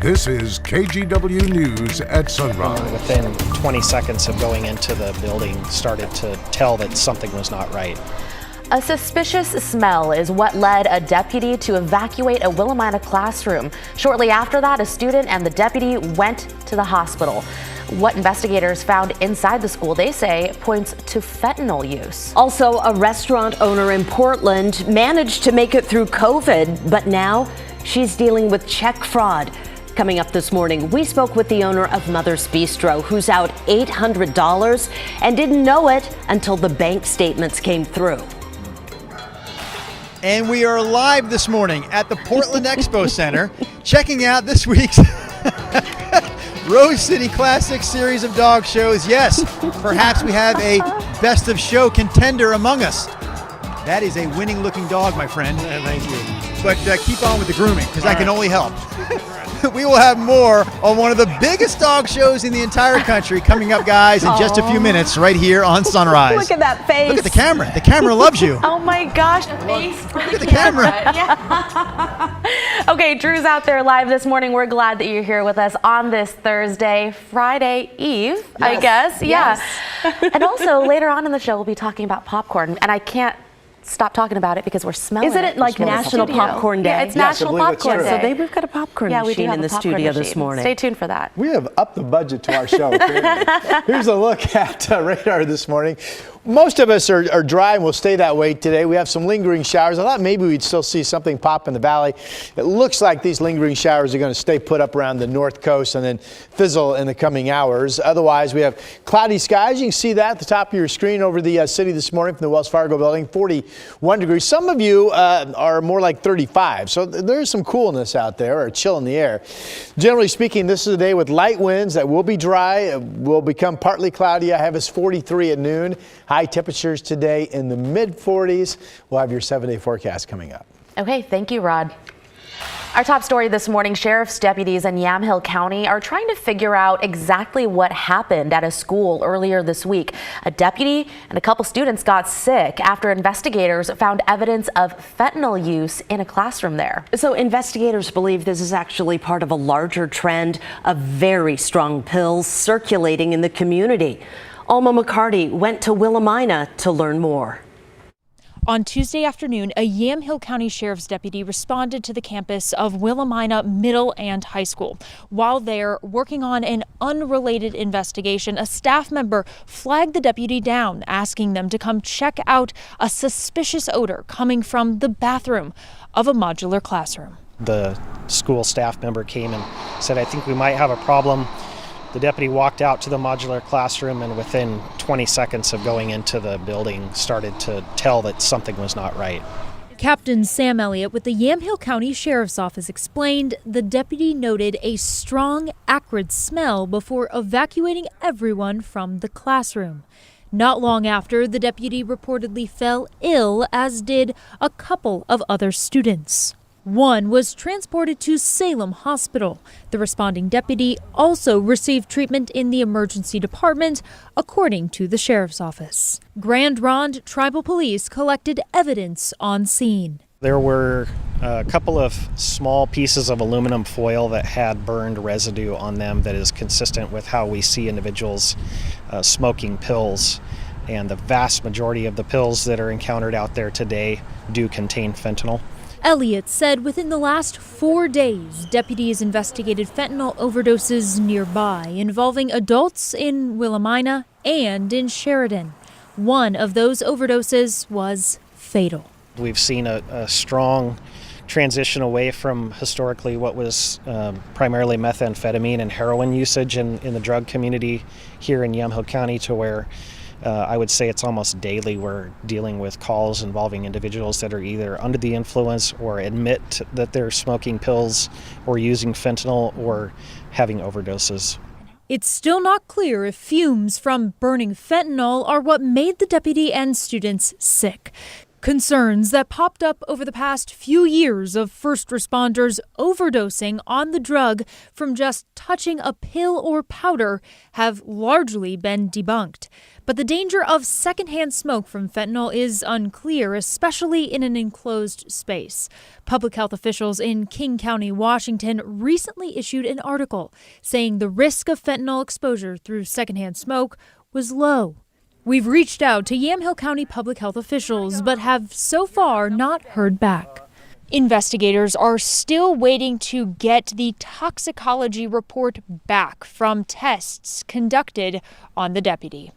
This is KGW News at Sunrise. Within 20 seconds of going into the building, started to tell that something was not right. A suspicious smell is what led a deputy to evacuate a Willamina classroom. Shortly after that, a student and the deputy went to the hospital. What investigators found inside the school, they say, points to fentanyl use. Also, a restaurant owner in Portland managed to make it through COVID, but now she's dealing with check fraud. Coming up this morning, we spoke with the owner of Mother's Bistro, who's out $800 and didn't know it until the bank statements came through. And we are live this morning at the Portland Expo Center, checking out this week's Rose City Classic series of dog shows. Yes, perhaps we have a best of show contender among us. That is a winning looking dog, my friend. Thank you. But keep on with the grooming, because that can only help. We will have more on one of the biggest dog shows in the entire country coming up, guys, in just a few minutes right here on Sunrise. Look at that face. Look at the camera. The camera loves you. Oh my gosh, the face for Look at the camera. Yeah. Okay, Drew's out there live this morning. We're glad that you're here with us on this Thursday, Friday Eve, I guess. Yes. Yeah. And also later on in the show, we'll be talking about popcorn, and I can't stop talking about it because we're smelling Isn't it like National Popcorn Day? Yeah, it's National Popcorn Day. So we've got a popcorn machine in the studio this morning. Stay tuned for that. We have upped the budget to our show. Here's a look at radar this morning. Most of us are dry and will stay that way today. We have some lingering showers. I thought maybe we'd still see something pop in the valley. It looks like these lingering showers are going to stay put up around the north coast and then fizzle in the coming hours. Otherwise, we have cloudy skies. You can see that at the top of your screen over the city this morning from the Wells Fargo building, 41 degrees. Some of you are more like 35, so there's some coolness out there, or chill in the air. Generally speaking, this is a day with light winds that will be dry, will become partly cloudy. I have us 43 at noon. High temperatures today in the mid-40s. We'll have your 7-day forecast coming up. Okay, thank you, Rod. Our top story this morning, sheriff's deputies in Yamhill County are trying to figure out exactly what happened at a school earlier this week. A deputy and a couple students got sick after investigators found evidence of fentanyl use in a classroom there. So investigators believe this is actually part of a larger trend of very strong pills circulating in the community. Alma McCarty went to Willamina to learn more. On Tuesday afternoon, a Yamhill County Sheriff's deputy responded to the campus of Willamina Middle and High School. While there working on an unrelated investigation, a staff member flagged the deputy down, asking them to come check out a suspicious odor coming from the bathroom of a modular classroom. The school staff member came and said, I think we might have a problem. The deputy walked out to the modular classroom and within 20 seconds of going into the building started to tell that something was not right. Captain Sam Elliott with the Yamhill County Sheriff's Office explained the deputy noted a strong, acrid smell before evacuating everyone from the classroom. Not long after, the deputy reportedly fell ill, as did a couple of other students. One was transported to Salem Hospital. The responding deputy also received treatment in the emergency department, according to the sheriff's office. Grand Ronde Tribal Police collected evidence on scene. There were a couple of small pieces of aluminum foil that had burned residue on them that is consistent with how we see individuals smoking pills. And the vast majority of the pills that are encountered out there today do contain fentanyl. Elliott said within the last 4 days, deputies investigated fentanyl overdoses nearby, involving adults in Willamina and in Sheridan. One of those overdoses was fatal. We've seen a strong transition away from historically what was primarily methamphetamine and heroin usage in the drug community here in Yamhill County to where I would say it's almost daily we're dealing with calls involving individuals that are either under the influence or admit that they're smoking pills or using fentanyl or having overdoses. It's still not clear if fumes from burning fentanyl are what made the deputy and students sick. Concerns that popped up over the past few years of first responders overdosing on the drug from just touching a pill or powder have largely been debunked. But the danger of secondhand smoke from fentanyl is unclear, especially in an enclosed space. Public health officials in King County, Washington, recently issued an article saying the risk of fentanyl exposure through secondhand smoke was low. We've reached out to Yamhill County public health officials, but have so far not heard back. Investigators are still waiting to get the toxicology report back from tests conducted on the deputy.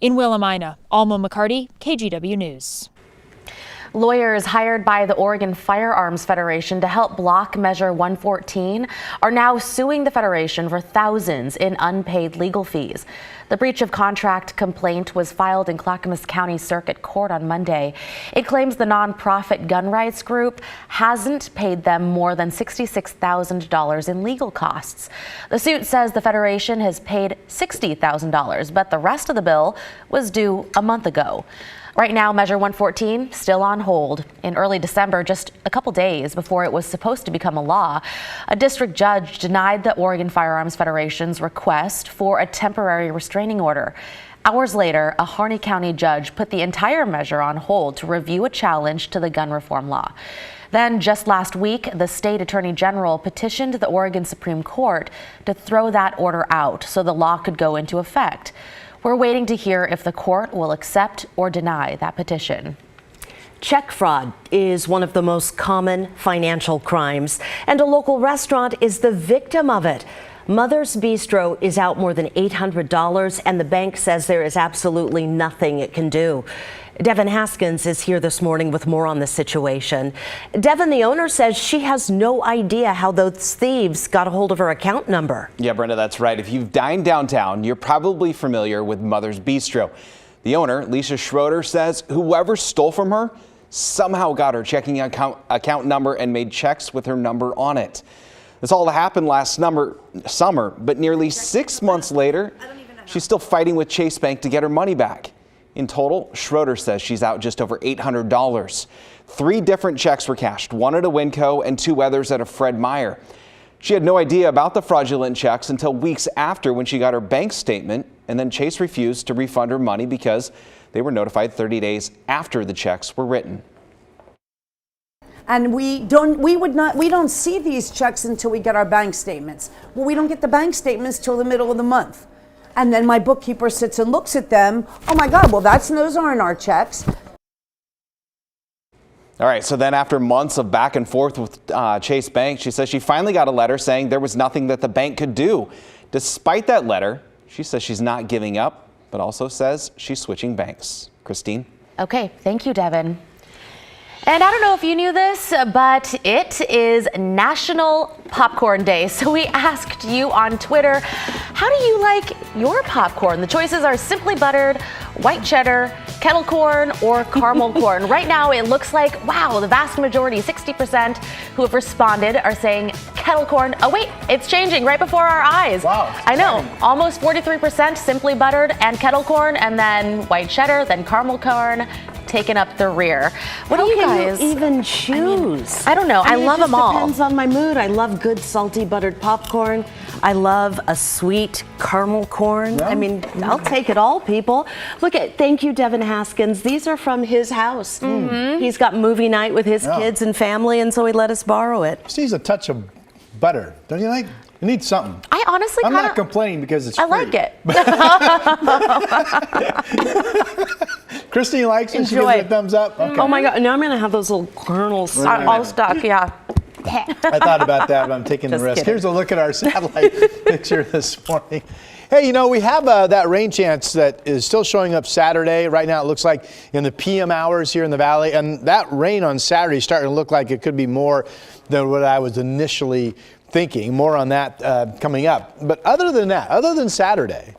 In Willamina, Alma McCarty, KGW News. Lawyers hired by the Oregon Firearms Federation to help block Measure 114 are now suing the Federation for thousands in unpaid legal fees. The breach of contract complaint was filed in Clackamas County Circuit Court on Monday. It claims the nonprofit gun rights group hasn't paid them more than $66,000 in legal costs. The suit says the Federation has paid $60,000, but the rest of the bill was due a month ago. Right now, Measure 114 still on hold. In early December, just a couple days before it was supposed to become a law, a district judge denied the Oregon Firearms Federation's request for a temporary restraining order. Hours later, a Harney County judge put the entire measure on hold to review a challenge to the gun reform law. Then, just last week, the state attorney general petitioned the Oregon Supreme Court to throw that order out so the law could go into effect. We're waiting to hear if the court will accept or deny that petition. Check fraud is one of the most common financial crimes, and a local restaurant is the victim of it. Mother's Bistro is out more than $800, and the bank says there is absolutely nothing it can do. Devin Haskins is here this morning with more on the situation. Devin, the owner, says she has no idea how those thieves got a hold of her account number. Yeah, Brenda, that's right. If you've dined downtown, you're probably familiar with Mother's Bistro. The owner, Lisa Schroeder, says whoever stole from her somehow got her checking account number and made checks with her number on it. This all happened last summer, but nearly 6 months later, she's still fighting with Chase Bank to get her money back. In total, Schroeder says she's out just over $800. 3 different checks were cashed, one at a Winco and 2 others at a Fred Meyer. She had no idea about the fraudulent checks until weeks after, when she got her bank statement, and then Chase refused to refund her money because they were notified 30 days after the checks were written. And we don't see these checks until we get our bank statements. Well, we don't get the bank statements till the middle of the month. And then my bookkeeper sits and looks at them. Oh my God, well, those aren't our checks. All right, so then after months of back and forth with Chase Bank, she says she finally got a letter saying there was nothing that the bank could do. Despite that letter, she says she's not giving up, but also says she's switching banks. Christine? Okay, thank you, Devin. And I don't know if you knew this, but it is National Popcorn Day. So we asked you on Twitter, how do you like your popcorn? The choices are simply buttered, white cheddar, kettle corn, or caramel corn. Right now, it looks like, wow, the vast majority, 60% who have responded are saying kettle corn. Oh wait, it's changing right before our eyes. Wow. I know, almost 43% simply buttered and kettle corn, and then white cheddar, then caramel corn, taking up the rear. What do you guys even choose? I don't know. I love them all. It depends on my mood. I love good salty buttered popcorn. I love a sweet caramel corn. Yeah. I mean, I'll take it all, people. Thank you, Devin Haskins. These are from his house. He's got movie night with his kids and family, and so he let us borrow it. Just needs a touch of butter, don't you think? You need something. I honestly I'm not complaining because it's I free. like it. Christine likes it. She Enjoy. gives it a thumbs up. Okay. Oh my God, now I'm gonna have those little kernels. All stuck, yeah. I thought about that, but I'm taking the Just risk. kidding. Here's a look at our satellite picture this morning. Hey, you know, we have that rain chance that is still showing up Saturday. Right now it looks like in the PM hours here in the valley. And that rain on Saturday is starting to look like it could be more than what I was initially thinking. More on that coming up. But other than that, other than Saturday,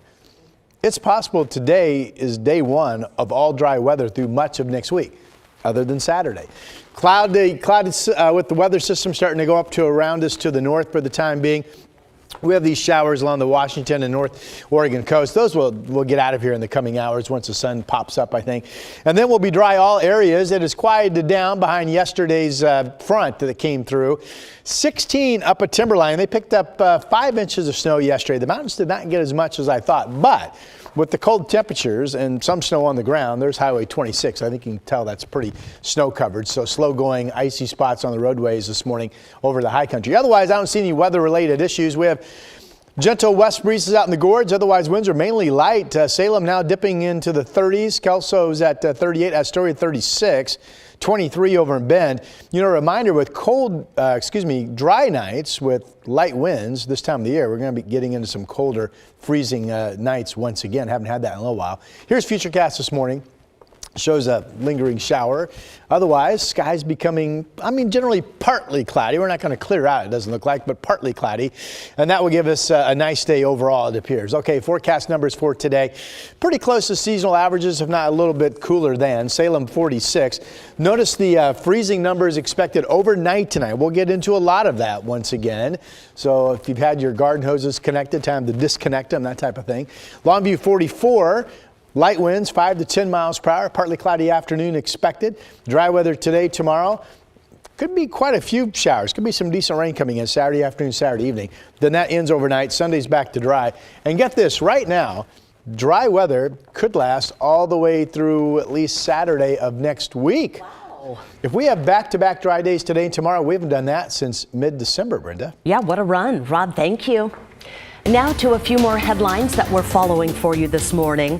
it's possible today is day one of all dry weather through much of next week, other than Saturday. Clouded with the weather system starting to go up to around us to the north for the time being. We have these showers along the Washington and North Oregon coast. Those will get out of here in the coming hours once the sun pops up, I think. And then we'll be dry all areas. It has quieted down behind yesterday's front that came through. 16 up at Timberline. They picked up 5 inches of snow yesterday. The mountains did not get as much as I thought, but with the cold temperatures and some snow on the ground, there's Highway 26. I think you can tell that's pretty snow covered. So slow going, icy spots on the roadways this morning over the high country. Otherwise, I don't see any weather related issues. We have gentle west breezes out in the gorge. Otherwise, winds are mainly light. Salem now dipping into the 30s. Kelso's at 38. Astoria 36. 23 over in Bend. You know, a reminder with dry nights with light winds this time of the year, we're going to be getting into some colder, freezing nights once again. Haven't had that in a little while. Here's Futurecast this morning. Shows a lingering shower. Otherwise, skies becoming, generally partly cloudy. We're not going to clear out, it doesn't look like, but partly cloudy. And that will give us a nice day overall, it appears. Okay, forecast numbers for today. Pretty close to seasonal averages, if not a little bit cooler than. Salem 46. Notice the freezing numbers expected overnight tonight. We'll get into a lot of that once again. So if you've had your garden hoses connected, time to disconnect them, that type of thing. Longview 44. Light winds 5 to 10 miles per hour. Partly cloudy afternoon expected. Dry weather today, tomorrow. Could be quite a few showers. Could be some decent rain coming in Saturday afternoon, Saturday evening. Then that ends overnight. Sunday's back to dry. And get this, right now, dry weather could last all the way through at least Saturday of next week. Wow. If we have back-to-back dry days today and tomorrow, we haven't done that since mid-December, Brenda. Yeah, what a run. Rod, thank you. Now to a few more headlines that we're following for you this morning.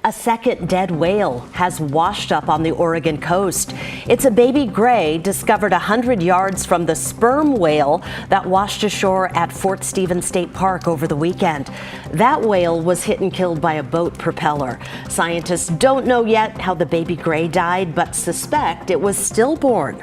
A second dead whale has washed up on the Oregon coast. It's a baby gray discovered 100 yards from the sperm whale that washed ashore at Fort Stevens State Park over the weekend. That whale was hit and killed by a boat propeller. Scientists don't know yet how the baby gray died, but suspect it was stillborn.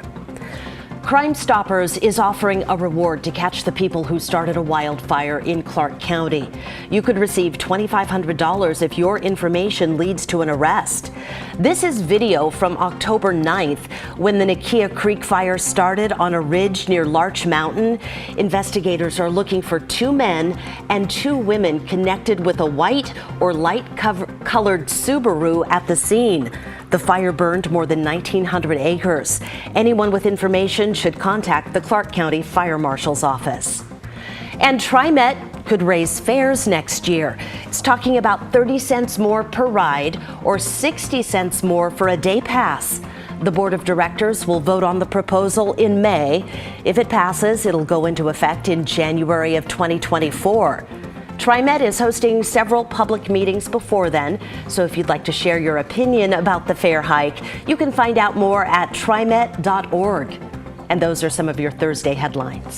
Crime Stoppers is offering a reward to catch the people who started a wildfire in Clark County. You could receive $2,500 if your information leads to an arrest. This is video from October 9th when the Nakia Creek fire started on a ridge near Larch Mountain. Investigators are looking for 2 men and 2 women connected with a white or light-colored Subaru at the scene. The fire burned more than 1,900 acres. Anyone with information should contact the Clark County Fire Marshal's office. And TriMet could raise fares next year. It's talking about 30 cents more per ride or 60 cents more for a day pass. The board of directors will vote on the proposal in May. If it passes, it'll go into effect in January of 2024. TriMet is hosting several public meetings before then, so if you'd like to share your opinion about the fare hike, you can find out more at trimet.org. And those are some of your Thursday headlines.